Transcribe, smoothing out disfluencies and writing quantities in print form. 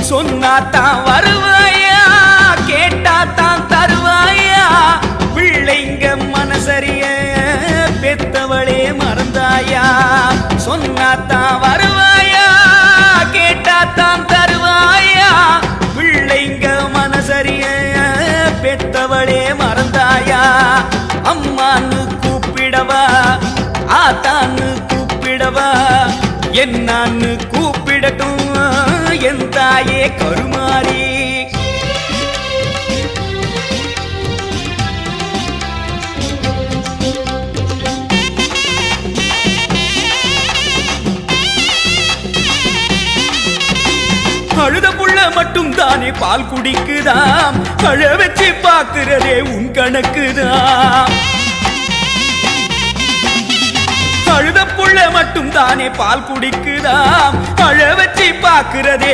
சொன்னாத்தான் வருவாயா, கேட்டாத்தான் தருவாயா, பிள்ளைங்க மனசரிய பெத்தவளே மறந்தாயா. சொன்னாத்தான் வருவாயா, கேட்டாத்தான் தருவாயா, பிள்ளைங்க மனசரிய பெத்தவளே மறந்தாயா. அம்மான்னு கூப்பிடவா, ஆத்தான்னு கூப்பிடவா, என்னான்னு கூப்பிடட்டும் என் தாயே கருமாரி. அழுத புள்ள மட்டும் தானே பால் குடிக்குதாம், அழ வச்சு பாக்குறதே உன் கணக்குதான். அழுத புள்ள மட்டும் தானே பால் குடிக்குதாம், அழ வச்சு பாக்குறதே